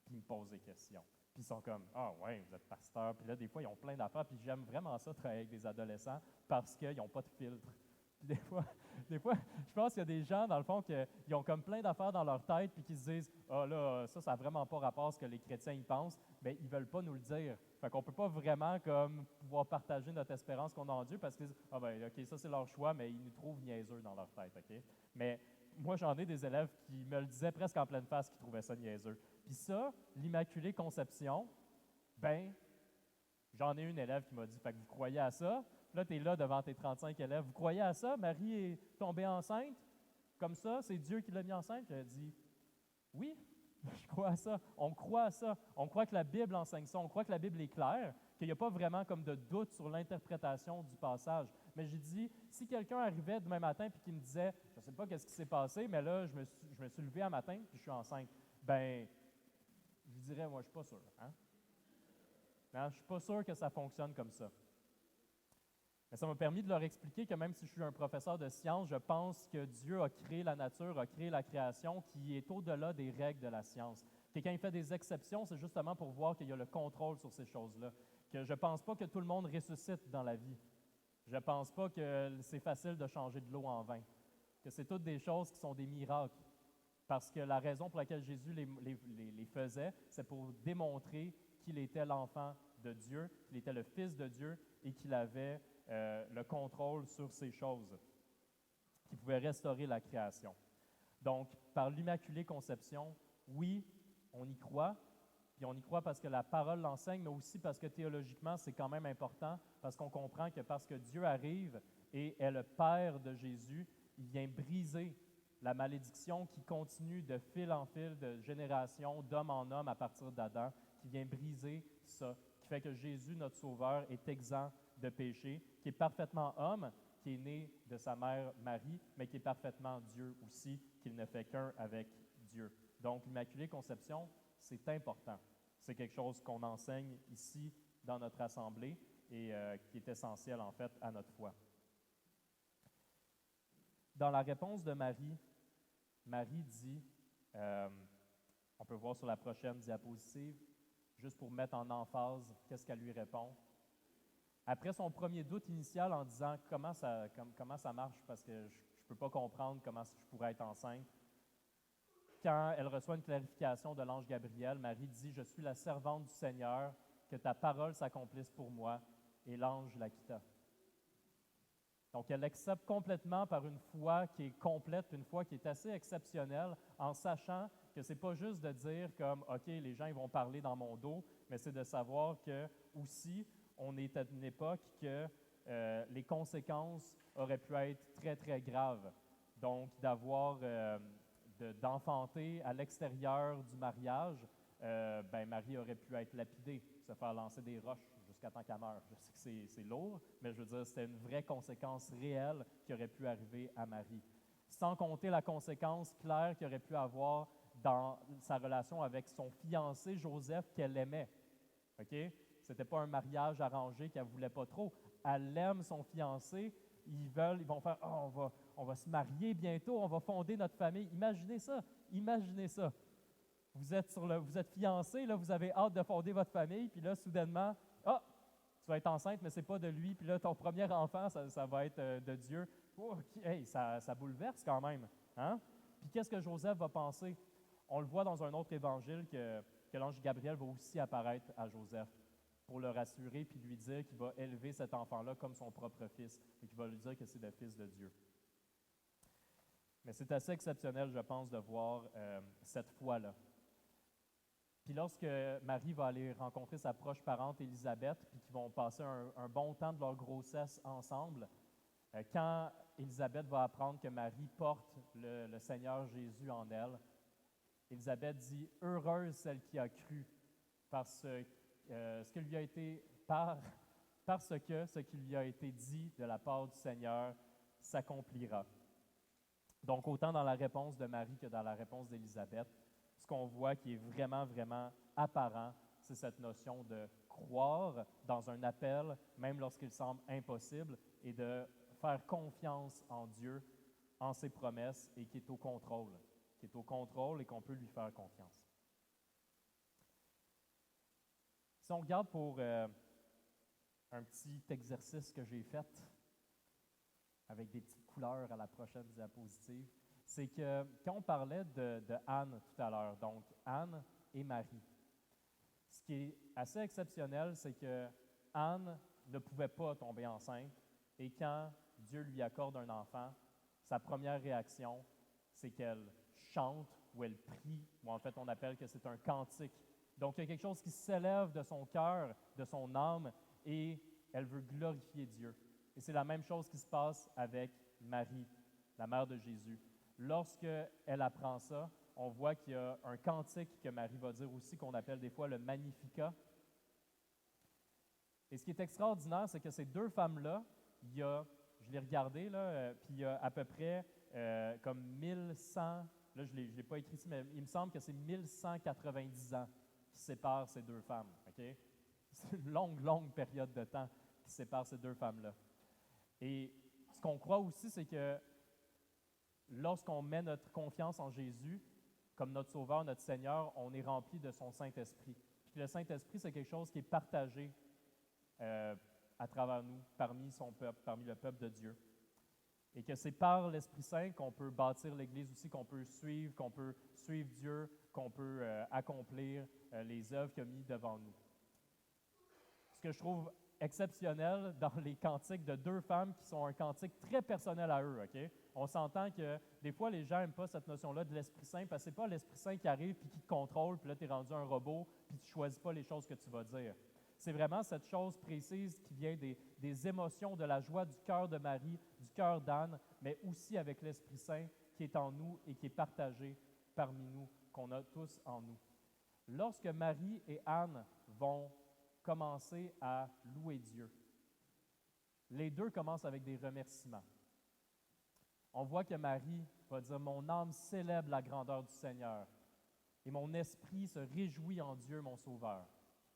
Speaker 1: puis ils me posent des questions. Puis ils sont comme, ah ouais, vous êtes pasteur, puis là, des fois, ils ont plein d'affaires, puis j'aime vraiment ça, travailler avec des adolescents, parce qu'ils n'ont pas de filtre. Des fois, je pense qu'il y a des gens, dans le fond, qui ont comme plein d'affaires dans leur tête, puis qui se disent, ah là, ça n'a vraiment pas rapport à ce que les chrétiens y pensent, mais ils ne veulent pas nous le dire. Fait qu'on ne peut pas vraiment comme pouvoir partager notre espérance qu'on a en Dieu, parce qu'ils disent, ah ben, OK, ça c'est leur choix, mais ils nous trouvent niaiseux dans leur tête, OK? Mais moi, j'en ai des élèves qui me le disaient presque en pleine face, qui trouvaient ça niaiseux. Puis ça, l'Immaculée Conception, ben, j'en ai une élève qui m'a dit, fait que vous croyez à ça? Là, tu es là devant tes 35 élèves. Vous croyez à ça? Marie est tombée enceinte? Comme ça? C'est Dieu qui l'a mis enceinte? J'ai dit, oui, je crois à ça. On croit à ça. On croit que la Bible enseigne ça. On croit que la Bible est claire, qu'il n'y a pas vraiment comme de doute sur l'interprétation du passage. Mais j'ai dit, si quelqu'un arrivait demain matin et qui me disait, je ne sais pas qu'est-ce qui s'est passé, mais là, je me suis levé un matin et je suis enceinte, ben, je dirais, moi, je ne suis pas sûr. Hein? Non, je ne suis pas sûr que ça fonctionne comme ça. Mais ça m'a permis de leur expliquer que même si je suis un professeur de sciences, je pense que Dieu a créé la nature, a créé la création qui est au-delà des règles de la science. Que quand il fait des exceptions, c'est justement pour voir qu'il y a le contrôle sur ces choses-là. Que je ne pense pas que tout le monde ressuscite dans la vie. Je ne pense pas que c'est facile de changer de l'eau en vin. Que c'est toutes des choses qui sont des miracles. Parce que la raison pour laquelle Jésus les faisait, c'est pour démontrer qu'il était l'enfant de Dieu, qu'il était le Fils de Dieu et qu'il avait le contrôle sur ces choses, qui pouvait restaurer la création. Donc, par l'Immaculée Conception, oui, on y croit, puis on y croit parce que la parole l'enseigne, mais aussi parce que théologiquement, c'est quand même important, parce qu'on comprend que parce que Dieu arrive et est le Père de Jésus, il vient briser la malédiction qui continue de fil en fil, de génération, d'homme en homme à partir d'Adam, qui vient briser ça, qui fait que Jésus, notre Sauveur, est exempt de péché, qui est parfaitement homme, qui est né de sa mère Marie, mais qui est parfaitement Dieu aussi, qu'il ne fait qu'un avec Dieu. Donc, l'Immaculée Conception, c'est important. C'est quelque chose qu'on enseigne ici dans notre assemblée et qui est essentiel, en fait, à notre foi. Dans la réponse de Marie, Marie dit, on peut voir sur la prochaine diapositive, juste pour mettre en emphase qu'est-ce qu'elle lui répond. Après son premier doute initial en disant comment ça marche parce que je ne peux pas comprendre comment je pourrais être enceinte, quand elle reçoit une clarification de l'ange Gabriel, Marie dit, « Je suis la servante du Seigneur, que ta parole s'accomplisse pour moi. » Et l'ange la quitta. Donc, elle accepte complètement par une foi qui est complète, une foi qui est assez exceptionnelle, en sachant que ce n'est pas juste de dire comme, OK, les gens ils vont parler dans mon dos, mais c'est de savoir que aussi, on est à une époque que les conséquences auraient pu être très, très graves. Donc, d'enfanter à l'extérieur du mariage, Marie aurait pu être lapidée, se faire lancer des roches jusqu'à temps qu'elle meure. Je sais que c'est lourd, mais je veux dire, c'était une vraie conséquence réelle qui aurait pu arriver à Marie. Sans compter la conséquence claire qu'il aurait pu avoir dans sa relation avec son fiancé Joseph qu'elle aimait. OK? C'était pas un mariage arrangé qu'elle ne voulait pas trop. Elle aime son fiancé. Ils vont faire, oh, on va se marier bientôt, on va fonder notre famille. Imaginez ça, imaginez ça. vous êtes fiancés, là, vous avez hâte de fonder votre famille, puis là, soudainement, ah, tu vas être enceinte, mais ce n'est pas de lui, puis là, ton premier enfant, ça va être de Dieu. Oh, hey, ça bouleverse quand même. Hein? Puis qu'est-ce que Joseph va penser? On le voit dans un autre évangile que l'ange Gabriel va aussi apparaître à Joseph pour le rassurer puis lui dire qu'il va élever cet enfant-là comme son propre fils et qu'il va lui dire que c'est le fils de Dieu. Mais c'est assez exceptionnel, je pense, de voir cette foi-là. Puis lorsque Marie va aller rencontrer sa proche parente Élisabeth, puis qu'ils vont passer un bon temps de leur grossesse ensemble, quand Élisabeth va apprendre que Marie porte le Seigneur Jésus en elle, Élisabeth dit « Heureuse celle qui a cru, parce que ce qui lui a été dit de la part du Seigneur s'accomplira. » Donc, autant dans la réponse de Marie que dans la réponse d'Élisabeth, ce qu'on voit qui est vraiment, vraiment apparent, c'est cette notion de croire dans un appel, même lorsqu'il semble impossible, et de faire confiance en Dieu, en ses promesses, et qui est au contrôle et qu'on peut lui faire confiance. Si on regarde pour un petit exercice que j'ai fait, avec des petites couleurs à la prochaine diapositive, c'est que quand on parlait de Anne tout à l'heure, donc Anne et Marie, ce qui est assez exceptionnel, c'est que Anne ne pouvait pas tomber enceinte et quand Dieu lui accorde un enfant, sa première réaction, c'est qu'elle chante ou elle prie, ou en fait on appelle que c'est un cantique. Donc il y a quelque chose qui s'élève de son cœur, de son âme, et elle veut glorifier Dieu. Et c'est la même chose qui se passe avec Marie, la mère de Jésus. Lorsqu'elle apprend ça, on voit qu'il y a un cantique que Marie va dire aussi, qu'on appelle des fois le Magnificat. Et ce qui est extraordinaire, c'est que ces deux femmes-là, je l'ai regardé, là, puis il y a à peu près comme 1100, là je ne l'ai pas écrit ici, mais il me semble que c'est 1190 ans qui séparent ces deux femmes. Okay? C'est une longue, longue période de temps qui sépare ces deux femmes-là. Et ce qu'on croit aussi, c'est que lorsqu'on met notre confiance en Jésus, comme notre Sauveur, notre Seigneur, on est rempli de son Saint-Esprit. Puis le Saint-Esprit, c'est quelque chose qui est partagé à travers nous, parmi son peuple, parmi le peuple de Dieu. Et que c'est par l'Esprit Saint qu'on peut bâtir l'Église aussi, qu'on peut suivre Dieu, qu'on peut accomplir les œuvres qu'il a mises devant nous. Ce que je trouve exceptionnel dans les cantiques de deux femmes qui sont un cantique très personnel à eux. Okay? On s'entend que des fois, les gens n'aiment pas cette notion-là de l'Esprit Saint parce que ce n'est pas l'Esprit Saint qui arrive et qui te contrôle, puis là, tu es rendu un robot, puis tu ne choisis pas les choses que tu vas dire. C'est vraiment cette chose précise qui vient des émotions, de la joie du cœur de Marie, du cœur d'Anne, mais aussi avec l'Esprit Saint qui est en nous et qui est partagé parmi nous, qu'on a tous en nous. Lorsque Marie et Anne vont commencer à louer Dieu, les deux commencent avec des remerciements. On voit que Marie va dire « Mon âme célèbre la grandeur du Seigneur et mon esprit se réjouit en Dieu, mon Sauveur. »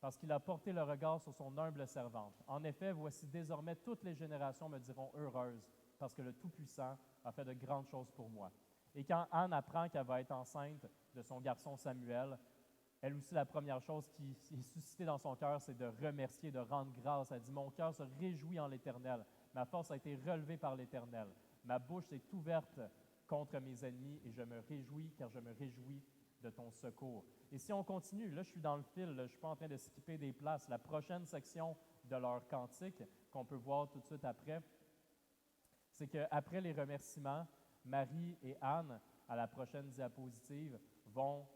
Speaker 1: Parce qu'il a porté le regard sur son humble servante. En effet, voici désormais toutes les générations me diront heureuse, parce que le Tout-Puissant a fait de grandes choses pour moi. Et quand Anne apprend qu'elle va être enceinte de son garçon Samuel, elle aussi, la première chose qui est suscitée dans son cœur, c'est de remercier, de rendre grâce. Elle dit, mon cœur se réjouit en l'Éternel. Ma force a été relevée par l'Éternel. Ma bouche s'est ouverte contre mes ennemis et je me réjouis, car je me réjouis de ton secours. Et si on continue, là je suis dans le fil, là, je ne suis pas en train de skipper des places. La prochaine section de leur cantique, qu'on peut voir tout de suite après, c'est qu'après les remerciements, Marie et Anne, à la prochaine diapositive, vont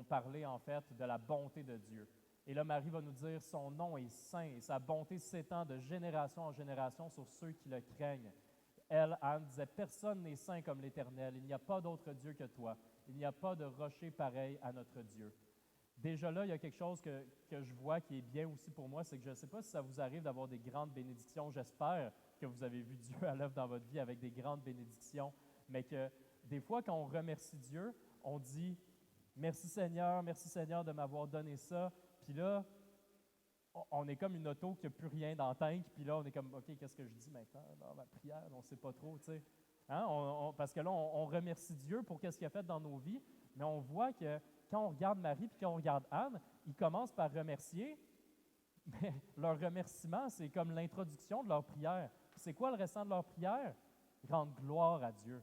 Speaker 1: parler en fait de la bonté de Dieu. Et là, Marie va nous dire, son nom est saint et sa bonté s'étend de génération en génération sur ceux qui le craignent. Elle, Anne, disait, personne n'est saint comme l'Éternel, il n'y a pas d'autre Dieu que toi. Il n'y a pas de rocher pareil à notre Dieu. Déjà là, il y a quelque chose que je vois qui est bien aussi pour moi, c'est que je ne sais pas si ça vous arrive d'avoir des grandes bénédictions. J'espère que vous avez vu Dieu à l'œuvre dans votre vie avec des grandes bénédictions, mais que des fois, quand on remercie Dieu, on dit « Merci Seigneur de m'avoir donné ça », puis là, on est comme une auto qui n'a plus rien dans le tank, puis là, on est comme « OK, qu'est-ce que je dis maintenant dans ma prière? » On ne sait pas trop, tu sais. Hein? Parce que là, on remercie Dieu pour ce qu'il a fait dans nos vies, Mais on voit que quand on regarde Marie et quand on regarde Anne, ils commencent par remercier, mais leur remerciement, c'est comme l'introduction de leur prière. C'est quoi le restant de leur prière? Ils rendent gloire à Dieu.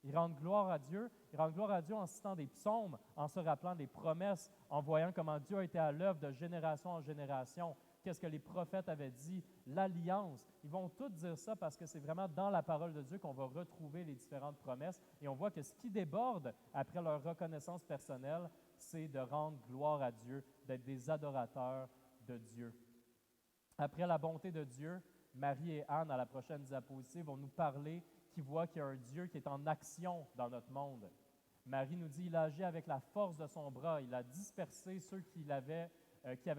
Speaker 1: Ils rendent gloire à Dieu. Ils rendent gloire à Dieu en citant des psaumes, en se rappelant des promesses, en voyant comment Dieu a été à l'œuvre de génération en génération. Qu'est-ce que les prophètes avaient dit, l'alliance. Ils vont tous dire ça parce que c'est vraiment dans la parole de Dieu qu'on va retrouver les différentes promesses. Et on voit que ce qui déborde après leur reconnaissance personnelle, c'est de rendre gloire à Dieu, d'être des adorateurs de Dieu. Après la bonté de Dieu, Marie et Anne, à la prochaine diapositive, vont nous parler qu'ils voient qu'il y a un Dieu qui est en action dans notre monde. Marie nous dit, il a agi avec la force de son bras, il a dispersé ceux qui avaient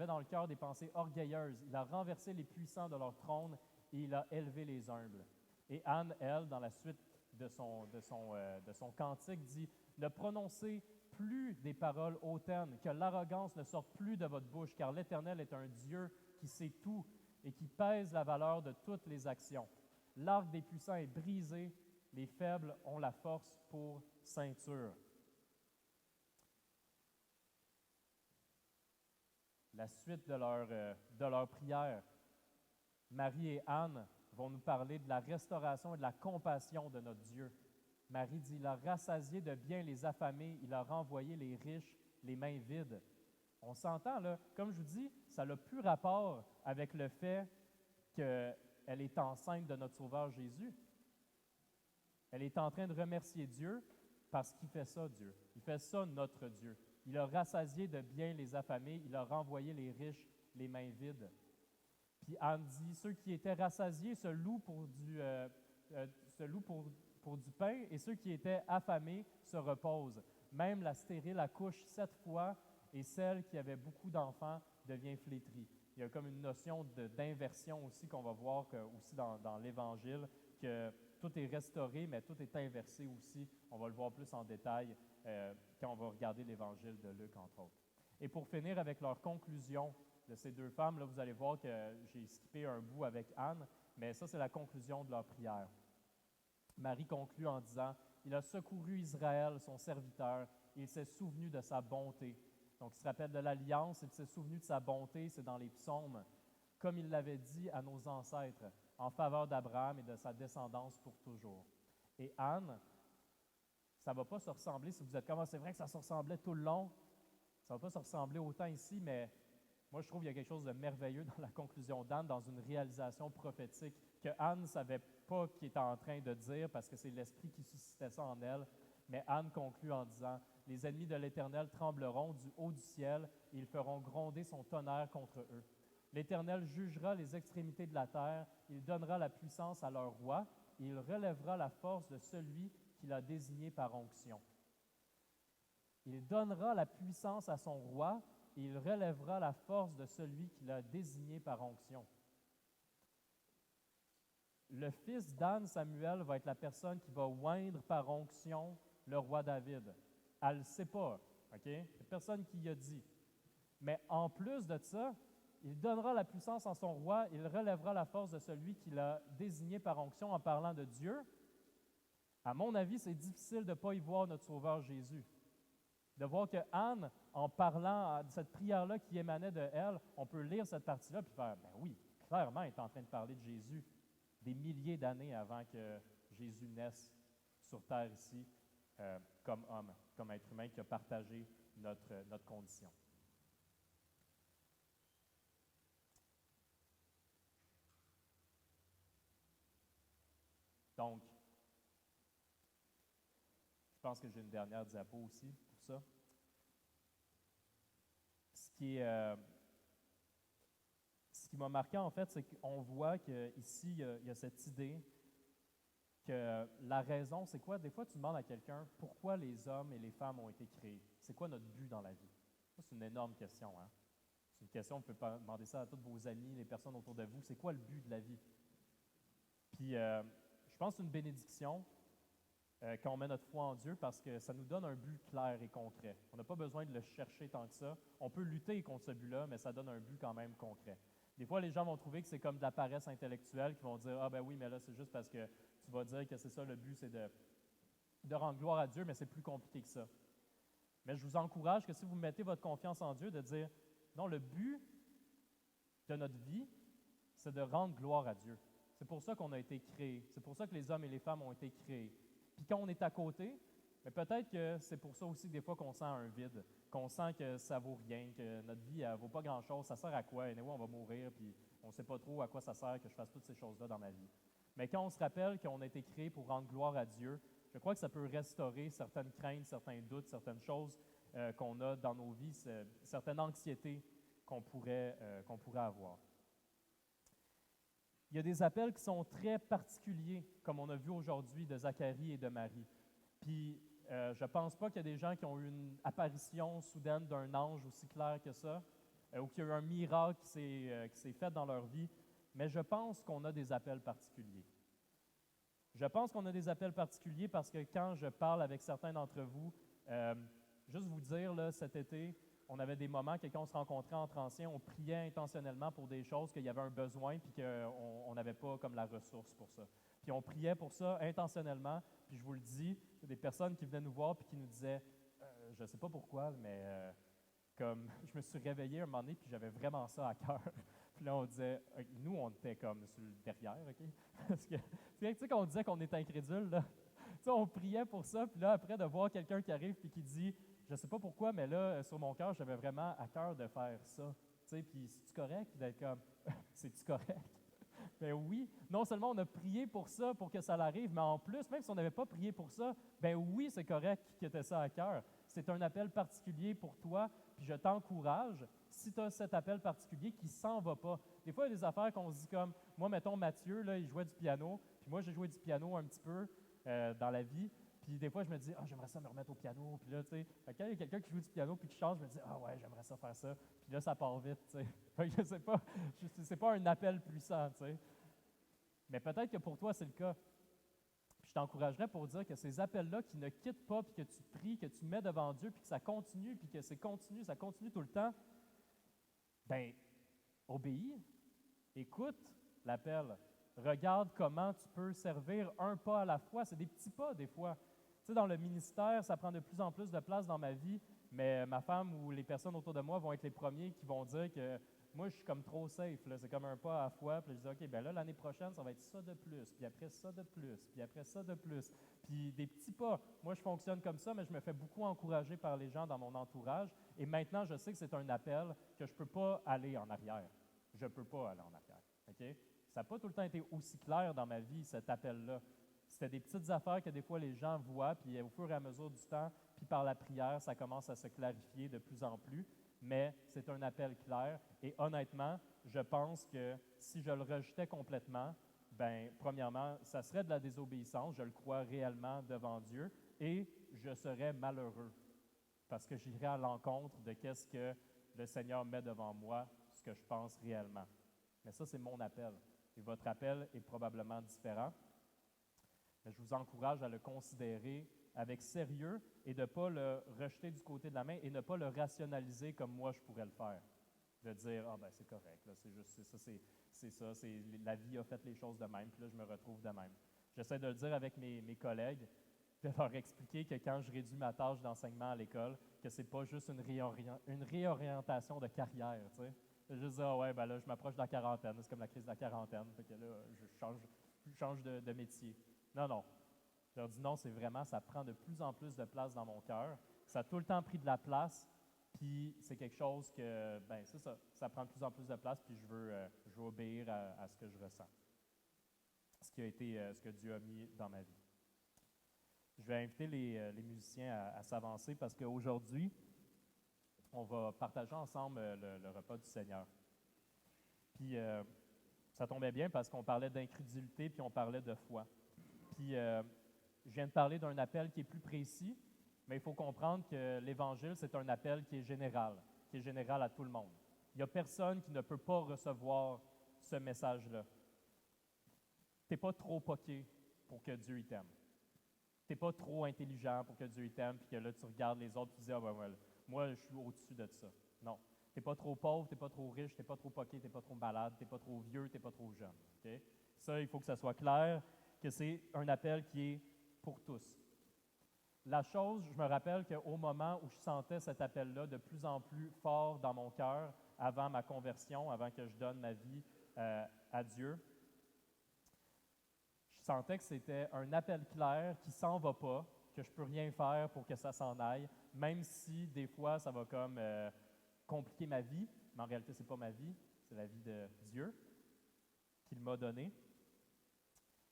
Speaker 1: dans le cœur des pensées orgueilleuses, il a renversé les puissants de leur trône et il a élevé les humbles. Et Anne, elle, dans la suite de son cantique, dit, ne prononcez plus des paroles hautaines, que l'arrogance ne sorte plus de votre bouche, car l'Éternel est un Dieu qui sait tout et qui pèse la valeur de toutes les actions. L'arc des puissants est brisé, les faibles ont la force pour ceinture. La suite de leur prière, Marie et Anne vont nous parler de la restauration et de la compassion de notre Dieu. Marie dit, il a rassasié de bien les affamés, il a renvoyé les riches les mains vides. On s'entend, là, comme je vous dis, ça n'a plus rapport avec le fait qu'elle est enceinte de notre Sauveur Jésus. Elle est en train de remercier Dieu parce qu'il fait ça, Dieu. Il fait ça, notre Dieu. Il a rassasié de bien les affamés, il a renvoyé les riches les mains vides. Puis Anne dit, ceux qui étaient rassasiés se louent pour du pain, et ceux qui étaient affamés se reposent. Même la stérile accouche 7 fois, et celle qui avait beaucoup d'enfants devient flétrie. Il y a comme une notion d'inversion aussi qu'on va voir aussi dans l'Évangile, que tout est restauré, mais tout est inversé aussi. On va le voir plus en détail quand on va regarder l'Évangile de Luc, entre autres. Et pour finir avec leur conclusion de ces deux femmes, là, vous allez voir que j'ai skippé un bout avec Anne, mais ça, c'est la conclusion de leur prière. Marie conclut en disant, « Il a secouru Israël, son serviteur, et il s'est souvenu de sa bonté. » Donc, il se rappelle de l'alliance, il s'est souvenu de sa bonté, c'est dans les psaumes, comme il l'avait dit à nos ancêtres, en faveur d'Abraham et de sa descendance pour toujours. Et Anne, ça ne va pas se ressembler, si vous êtes comme, c'est vrai que ça se ressemblait tout le long, ça ne va pas se ressembler autant ici, mais moi, je trouve qu'il y a quelque chose de merveilleux dans la conclusion d'Anne, dans une réalisation prophétique que Anne ne savait pas qu'il était en train de dire parce que c'est l'Esprit qui suscitait ça en elle. Mais Anne conclut en disant, « Les ennemis de l'Éternel trembleront du haut du ciel et ils feront gronder son tonnerre contre eux. L'Éternel jugera les extrémités de la terre, il donnera la puissance à leur roi et il relèvera la force de celui qu'il a désigné par onction. » Il donnera la puissance à son roi et il relèvera la force de celui qu'il a désigné par onction. Le fils d'Anne, Samuel, va être la personne qui va oindre par onction le roi David. Elle ne le sait pas, OK? Il n'y a personne qui y a dit. Mais en plus de ça, il donnera la puissance à son roi, il relèvera la force de celui qu'il a désigné par onction en parlant de Dieu. À mon avis, c'est difficile de ne pas y voir notre Sauveur Jésus. De voir que Anne, en parlant de cette prière-là qui émanait de elle, on peut lire cette partie-là et faire, ben oui, clairement, elle est en train de parler de Jésus des milliers d'années avant que Jésus naisse sur terre ici, comme homme, comme être humain qui a partagé notre condition. Donc, je pense que j'ai une dernière diapo aussi pour ça. Ce qui m'a marqué, en fait, c'est qu'on voit qu'ici, il y a cette idée que la raison, c'est quoi? Des fois, tu demandes à quelqu'un pourquoi les hommes et les femmes ont été créés. C'est quoi notre but dans la vie? Ça, c'est une énorme question. Hein? C'est une question, vous pouvez demander ça à tous vos amis, les personnes autour de vous. C'est quoi le but de la vie? Puis, je pense que c'est une bénédiction quand on met notre foi en Dieu parce que ça nous donne un but clair et concret. On n'a pas besoin de le chercher tant que ça. On peut lutter contre ce but-là, mais ça donne un but quand même concret. Des fois, les gens vont trouver que c'est comme de la paresse intellectuelle, qui vont dire « Ah ben oui, mais là, c'est juste parce que tu vas dire que c'est ça le but, c'est de rendre gloire à Dieu, mais c'est plus compliqué que ça. » Mais je vous encourage que si vous mettez votre confiance en Dieu, de dire, non, le but de notre vie, c'est de rendre gloire à Dieu. C'est pour ça qu'on a été créés. C'est pour ça que les hommes et les femmes ont été créés. Puis quand on est à côté, mais peut-être que c'est pour ça aussi que des fois qu'on sent un vide, qu'on sent que ça vaut rien, que notre vie ne vaut pas grand-chose, ça sert à quoi? Et on va mourir, puis on ne sait pas trop à quoi ça sert que je fasse toutes ces choses-là dans ma vie. Mais quand on se rappelle qu'on a été créé pour rendre gloire à Dieu, je crois que ça peut restaurer certaines craintes, certains doutes, certaines choses qu'on a dans nos vies, certaines anxiétés qu'on pourrait avoir. Il y a des appels qui sont très particuliers, comme on a vu aujourd'hui de Zacharie et de Marie. Puis, je ne pense pas qu'il y a des gens qui ont eu une apparition soudaine d'un ange aussi clair que ça, ou qu'il y a eu un miracle qui s'est fait dans leur vie, mais je pense qu'on a des appels particuliers. Je pense qu'on a des appels particuliers parce que quand je parle avec certains d'entre vous, juste vous dire, là, cet été, on avait des moments que quand on se rencontrait entre anciens, on priait intentionnellement pour des choses qu'il y avait un besoin puis qu'on n'avait pas comme la ressource pour ça. Puis on priait pour ça intentionnellement, puis je vous le dis, il y a des personnes qui venaient nous voir puis qui nous disaient, je ne sais pas pourquoi, mais comme je me suis réveillé un moment donné puis j'avais vraiment ça à cœur. Puis là, on disait, nous, on était comme sur le derrière, OK? Parce que, tu sais, quand on disait qu'on était incrédule, là, tu sais, on priait pour ça, puis là, après, de voir quelqu'un qui arrive puis qui dit, je ne sais pas pourquoi, mais là, sur mon cœur, j'avais vraiment à cœur de faire ça. Tu sais, puis c'est-tu correct d'être comme, c'est-tu correct? Ben oui, non seulement on a prié pour ça, pour que ça l'arrive, mais en plus, même si on n'avait pas prié pour ça, ben oui, c'est correct que tu aies ça à cœur. C'est un appel particulier pour toi, puis je t'encourage, si tu as cet appel particulier, qui ne s'en va pas. Des fois, il y a des affaires qu'on se dit comme, moi, mettons, Mathieu, là, il jouait du piano, puis moi, j'ai joué du piano un petit peu dans la vie, puis des fois, je me dis, j'aimerais ça me remettre au piano, puis là, tu sais, quand il y a quelqu'un qui joue du piano puis qui chante, je me dis, ouais, j'aimerais ça faire ça, puis là, ça part vite, tu sais. Je sais pas, c'est pas un appel puissant, tu sais. Mais peut-être que pour toi, c'est le cas. Puis je t'encouragerais pour dire que ces appels-là qui ne quittent pas, puis que tu pries, que tu mets devant Dieu, puis que ça continue, puis que c'est continu, ça continue tout le temps, ben, obéis, écoute l'appel. Regarde comment tu peux servir un pas à la fois. C'est des petits pas, des fois. Tu sais, dans le ministère, ça prend de plus en plus de place dans ma vie, mais ma femme ou les personnes autour de moi vont être les premiers qui vont dire que moi, je suis comme trop safe. Là. C'est comme un pas à la fois. Puis je dis, OK, ben là, l'année prochaine, ça va être ça de plus, puis après ça de plus, puis après ça de plus. Puis des petits pas. Moi, je fonctionne comme ça, mais je me fais beaucoup encourager par les gens dans mon entourage. Et maintenant, je sais que c'est un appel que je ne peux pas aller en arrière. Je ne peux pas aller en arrière. OK? Ça n'a pas tout le temps été aussi clair dans ma vie, cet appel-là. C'était des petites affaires que des fois les gens voient, puis au fur et à mesure du temps, puis par la prière, ça commence à se clarifier de plus en plus. Mais c'est un appel clair. Et honnêtement, je pense que si je le rejetais complètement, ben premièrement, ça serait de la désobéissance, je le crois réellement devant Dieu, et je serais malheureux parce que j'irais à l'encontre de qu'est-ce que le Seigneur met devant moi, ce que je pense réellement. Mais ça, c'est mon appel. Et votre appel est probablement différent. Mais je vous encourage à le considérer avec sérieux et de ne pas le rejeter du côté de la main et ne pas le rationaliser comme moi je pourrais le faire. De dire, ben c'est correct, là, c'est juste, c'est ça, la vie a fait les choses de même, puis là je me retrouve de même. J'essaie de le dire avec mes collègues, de leur expliquer que quand je réduis ma tâche d'enseignement à l'école, que c'est pas juste une réorientation de carrière, tu sais. Je juste dire, ouais, ben là, je m'approche de la quarantaine, c'est comme la crise de la quarantaine, fait que là, je change de métier. Non, non. Je leur dis non, c'est vraiment, ça prend de plus en plus de place dans mon cœur. Ça a tout le temps pris de la place, puis c'est quelque chose que, ben c'est ça, ça prend de plus en plus de place, puis je veux obéir à ce que je ressens. Ce que Dieu a mis dans ma vie. Je vais inviter les musiciens à s'avancer parce qu'aujourd'hui, on va partager ensemble le repas du Seigneur. Puis, ça tombait bien parce qu'on parlait d'incrédulité puis on parlait de foi. Puis, je viens de parler d'un appel qui est plus précis, mais il faut comprendre que l'Évangile, c'est un appel qui est général à tout le monde. Il n'y a personne qui ne peut pas recevoir ce message-là. Tu n'es pas trop poqué pour que Dieu t'aime. Tu n'es pas trop intelligent pour que Dieu t'aime, puis que là, tu regardes les autres et tu dis, moi, je suis au-dessus de ça. Non. Tu n'es pas trop pauvre, tu n'es pas trop riche, tu n'es pas trop poqué, tu n'es pas trop malade, tu n'es pas trop vieux, tu n'es pas trop jeune. Okay? Ça, il faut que ça soit clair, que c'est un appel qui est pour tous. La chose, je me rappelle qu'au moment où je sentais cet appel-là de plus en plus fort dans mon cœur, avant ma conversion, avant que je donne ma vie à Dieu, je sentais que c'était un appel clair qui s'en va pas, que je peux rien faire pour que ça s'en aille, même si des fois ça va comme compliquer ma vie, mais en réalité c'est pas ma vie, c'est la vie de Dieu qu'il m'a donnée.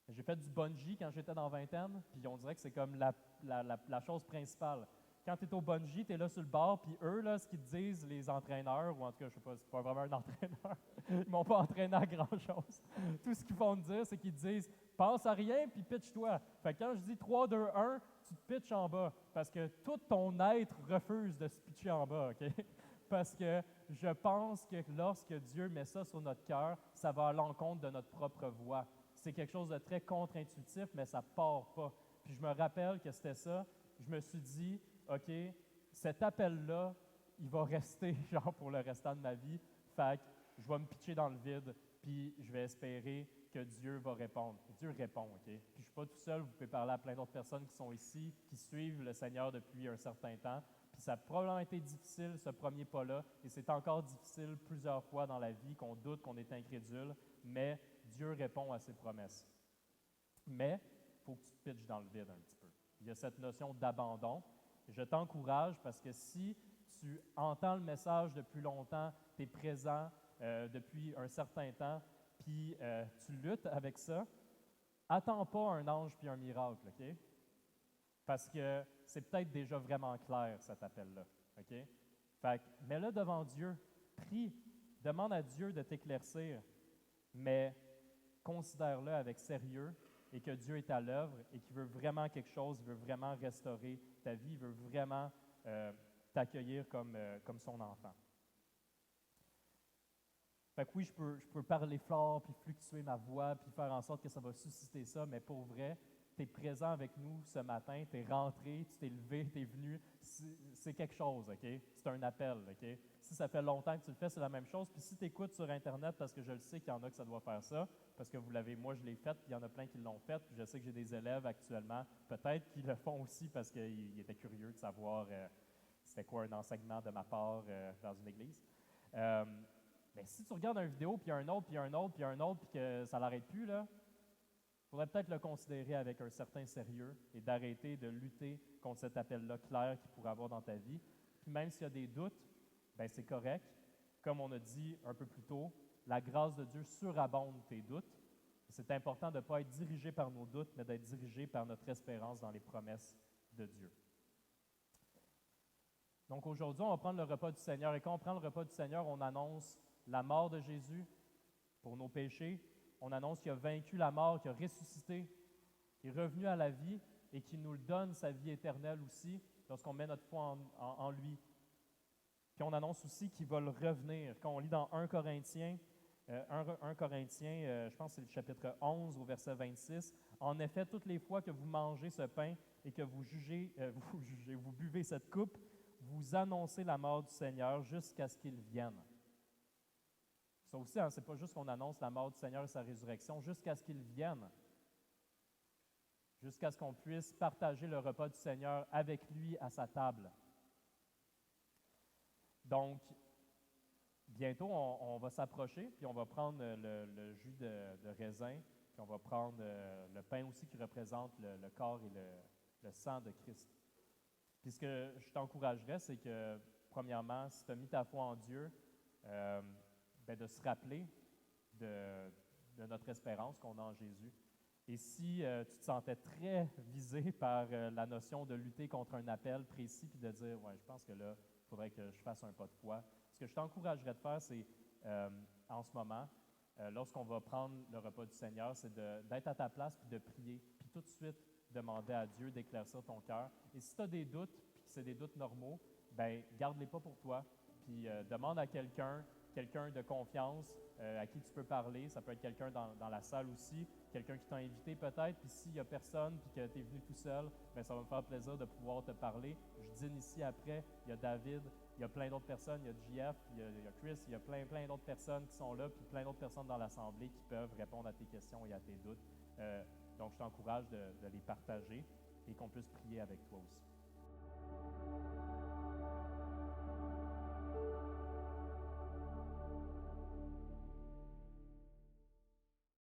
Speaker 1: J'ai fait du bungee quand j'étais dans la vingtaine, puis on dirait que c'est comme la chose principale. Quand tu es au bungee, tu es là sur le bord, puis eux, là, ce qu'ils te disent, les entraîneurs, ou en tout cas, je sais pas, c'est pas vraiment un entraîneur, ils m'ont pas entraîné à grand-chose. Tout ce qu'ils vont te dire, c'est qu'ils te disent « pense à rien, puis pitch-toi ». Fait que quand je dis 3, 2, 1, tu te pitches en bas, parce que tout ton être refuse de se pitcher en bas, OK? Parce que je pense que lorsque Dieu met ça sur notre cœur, ça va à l'encontre de notre propre voix. C'est quelque chose de très contre-intuitif, mais ça ne part pas. Puis je me rappelle que c'était ça. Je me suis dit, OK, cet appel-là, il va rester genre pour le restant de ma vie. Fait que je vais me pitcher dans le vide, puis je vais espérer que Dieu va répondre. Dieu répond, OK? Puis je ne suis pas tout seul, vous pouvez parler à plein d'autres personnes qui sont ici, qui suivent le Seigneur depuis un certain temps. Puis ça a probablement été difficile, ce premier pas-là, et c'est encore difficile plusieurs fois dans la vie qu'on doute, qu'on est incrédule, mais Dieu répond à ses promesses. Mais il faut que tu te pitches dans le vide un petit peu. Il y a cette notion d'abandon. Je t'encourage parce que si tu entends le message depuis longtemps, tu es présent depuis un certain temps, puis tu luttes avec ça, attends pas un ange puis un miracle, OK? Parce que c'est peut-être déjà vraiment clair, cet appel-là, OK? Fait que mets-le devant Dieu, prie, demande à Dieu de t'éclaircir, mais considère-le avec sérieux et que Dieu est à l'œuvre et qu'il veut vraiment quelque chose, il veut vraiment restaurer ta vie, il veut vraiment t'accueillir comme son enfant. Fait que oui, je peux parler fort, puis fluctuer ma voix, puis faire en sorte que ça va susciter ça, mais pour vrai, tu es présent avec nous ce matin, tu es rentré, tu t'es levé, tu es venu, c'est quelque chose, OK? C'est un appel, OK? Si ça fait longtemps que tu le fais, c'est la même chose. Puis si tu écoutes sur Internet, parce que je le sais qu'il y en a que ça doit faire ça, parce que vous l'avez, moi je l'ai fait, puis il y en a plein qui l'ont fait, puis je sais que j'ai des élèves actuellement, peut-être qui le font aussi parce qu'ils étaient curieux de savoir c'était quoi un enseignement de ma part dans une église. Mais si tu regardes une vidéo, puis un autre, puis un autre, puis un autre, puis que ça n'arrête plus, là, il faudrait peut-être le considérer avec un certain sérieux et d'arrêter de lutter contre cet appel-là clair qu'il pourrait avoir dans ta vie. Puis même s'il y a des doutes, ben c'est correct. Comme on a dit un peu plus tôt, la grâce de Dieu surabonde tes doutes. C'est important de ne pas être dirigé par nos doutes, mais d'être dirigé par notre espérance dans les promesses de Dieu. Donc aujourd'hui, on va prendre le repas du Seigneur. Et quand on prend le repas du Seigneur, on annonce la mort de Jésus pour nos péchés. On annonce qu'il a vaincu la mort, qu'il a ressuscité, qu'il est revenu à la vie et qu'il nous donne sa vie éternelle aussi lorsqu'on met notre foi en lui. Puis on annonce aussi qu'il va le revenir. Quand on lit dans 1 Corinthiens, je pense que c'est le chapitre 11 au verset 26, « En effet, toutes les fois que vous mangez ce pain et que vous buvez cette coupe, vous annoncez la mort du Seigneur jusqu'à ce qu'il vienne. » Ça aussi, hein, ce n'est pas juste qu'on annonce la mort du Seigneur et sa résurrection, jusqu'à ce qu'il vienne, jusqu'à ce qu'on puisse partager le repas du Seigneur avec lui à sa table. Donc, bientôt, on va s'approcher, puis on va prendre le jus de raisin, puis on va prendre le pain aussi qui représente le corps et le sang de Christ. Puis ce que je t'encouragerais, c'est que, premièrement, si tu as mis ta foi en Dieu, de se rappeler de notre espérance qu'on a en Jésus. Et si tu te sentais très visé par la notion de lutter contre un appel précis, puis de dire, ouais, je pense que là, il faudrait que je fasse un pas de foi, ce que je t'encouragerais de faire, c'est, en ce moment, lorsqu'on va prendre le repas du Seigneur, c'est d'être à ta place, puis de prier, puis tout de suite demander à Dieu d'éclaircir ton cœur. Et si tu as des doutes, puis que c'est des doutes normaux, ben garde-les pas pour toi, puis demande à quelqu'un de confiance à qui tu peux parler. Ça peut être quelqu'un dans la salle aussi, quelqu'un qui t'a invité peut-être. Puis s'il n'y a personne puis que tu es venu tout seul, bien, ça va me faire plaisir de pouvoir te parler. Je dîne ici après. Il y a David, il y a plein d'autres personnes. Il y a JF, il y a Chris, il y a plein d'autres personnes qui sont là, puis plein d'autres personnes dans l'Assemblée qui peuvent répondre à tes questions et à tes doutes. Donc, je t'encourage de les partager. et qu'on puisse prier avec toi aussi.